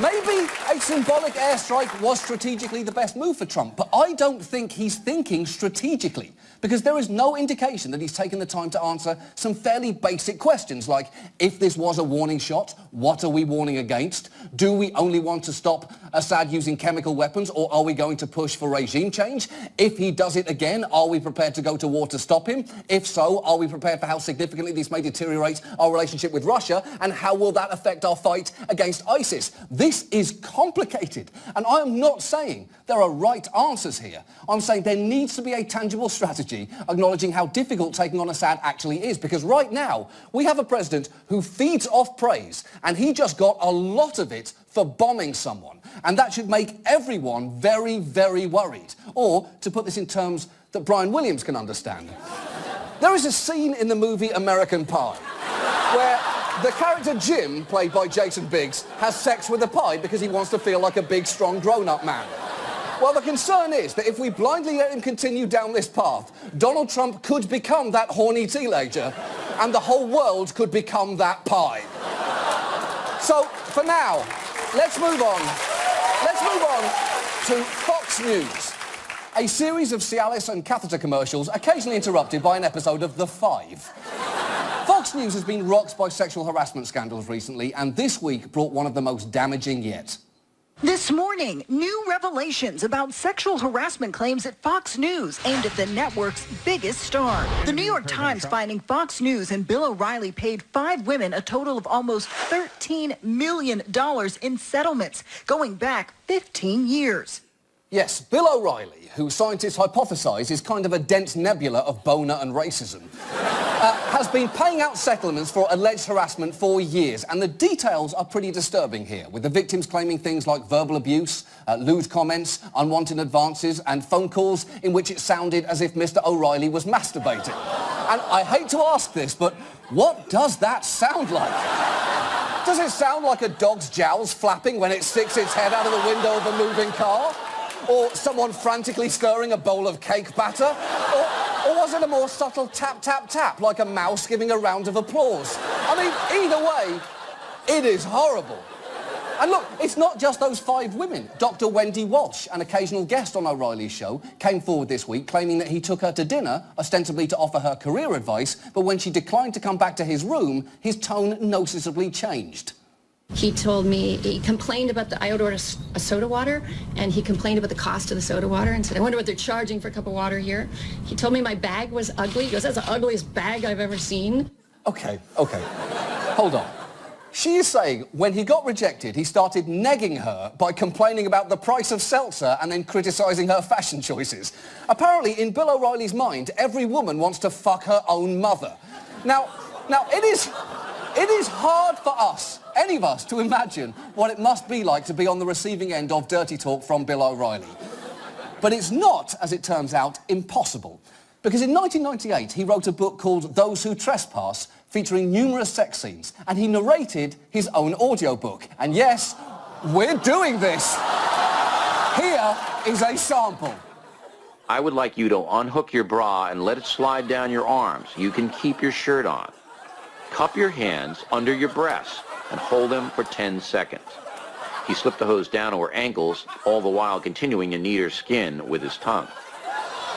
Maybe a symbolic airstrike was strategically the best move for Trump, but I don't think he's thinking strategically, because there is no indication that he's taken the time to answer some fairly basic questions like, if this was a warning shot, what are we warning against? Do we only want to stop Assad using chemical weapons, or are we going to push for regime change? If he does it again, are we prepared to go to war to stop him? If so, are we prepared for how significantly this may deteriorate our relationship with Russia, and how will that affect our fight against ISIS? This is complicated, and I am not saying there are right answers here. I'm saying there needs to be a tangible strategy acknowledging how difficult taking on Assad actually is, because right now we have a president who feeds off praise, and he just got a lot of it for bombing someone, and that should make everyone very, very worried. Or, to put this in terms that Brian Williams can understand, there is a scene in the movie American Pie where the character Jim, played by Jason Biggs, has sex with a pie because he wants to feel like a big, strong, grown-up man. Well, the concern is that if we blindly let him continue down this path, Donald Trump could become that horny teenager, and the whole world could become that pie. So, for now, let's move on. Let's move on to Fox News. A series of Cialis and catheter commercials, occasionally interrupted by an episode of The Five. Fox News has been rocked by sexual harassment scandals recently, and this week brought one of the most damaging yet. This morning, new revelations about sexual harassment claims at Fox News aimed at the network's biggest star. The New York Times finding Fox News and Bill O'Reilly paid 5 women a total of almost $13 million in settlements, going back 15 years. Yes, Bill O'Reilly, who scientists hypothesize is kind of a dense nebula of boner and racism, has been paying out settlements for alleged harassment for years, and the details are pretty disturbing here, with the victims claiming things like verbal abuse, lewd comments, unwanted advances, and phone calls in which it sounded as if Mr. O'Reilly was masturbating. And I hate to ask this, but what does that sound like? Does it sound like a dog's jowls flapping when it sticks its head out of the window of a moving car? Or someone frantically stirring a bowl of cake batter? Or was it a more subtle tap, tap, tap, like a mouse giving a round of applause? I mean, either way, it is horrible. And look, it's not just those 5 women. Dr. Wendy Walsh, an occasional guest on O'Reilly's show, came forward this week claiming that he took her to dinner, ostensibly to offer her career advice, but when she declined to come back to his room, his tone noticeably changed. He told me, he complained about I ordered a soda water, and he complained about the cost of the soda water and said, I wonder what they're charging for a cup of water here. He told me my bag was ugly. He goes, that's the ugliest bag I've ever seen. Okay. Hold on. She is saying when he got rejected, he started negging her by complaining about the price of seltzer and then criticising her fashion choices. Apparently, in Bill O'Reilly's mind, every woman wants to fuck her own mother. Now, it is hard for us, any of us, to imagine what it must be like to be on the receiving end of dirty talk from Bill O'Reilly. But it's not, as it turns out, impossible. Because in 1998, he wrote a book called Those Who Trespass, featuring numerous sex scenes, and he narrated his own audiobook. And yes, we're doing this. Here is a sample. I would like you to unhook your bra and let it slide down your arms. You can keep your shirt on. Cup your hands under your breasts and hold them for 10 seconds. He slipped the hose down to her ankles, all the while continuing to knead her skin with his tongue.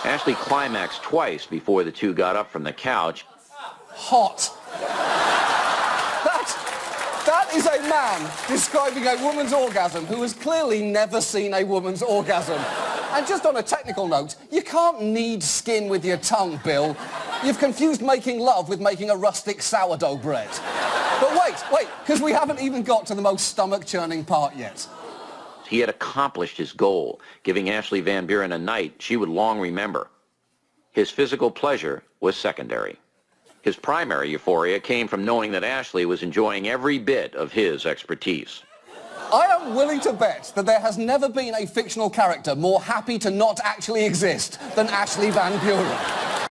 Ashley climaxed twice before the two got up from the couch. Hot. That is a man describing a woman's orgasm who has clearly never seen a woman's orgasm. And just on a technical note, you can't knead skin with your tongue, Bill. You've confused making love with making a rustic sourdough bread. But wait, because we haven't even got to the most stomach-churning part yet. He had accomplished his goal, giving Ashley Van Buren a night she would long remember. His physical pleasure was secondary. His primary euphoria came from knowing that Ashley was enjoying every bit of his expertise. I am willing to bet that there has never been a fictional character more happy to not actually exist than Ashley Van Buren.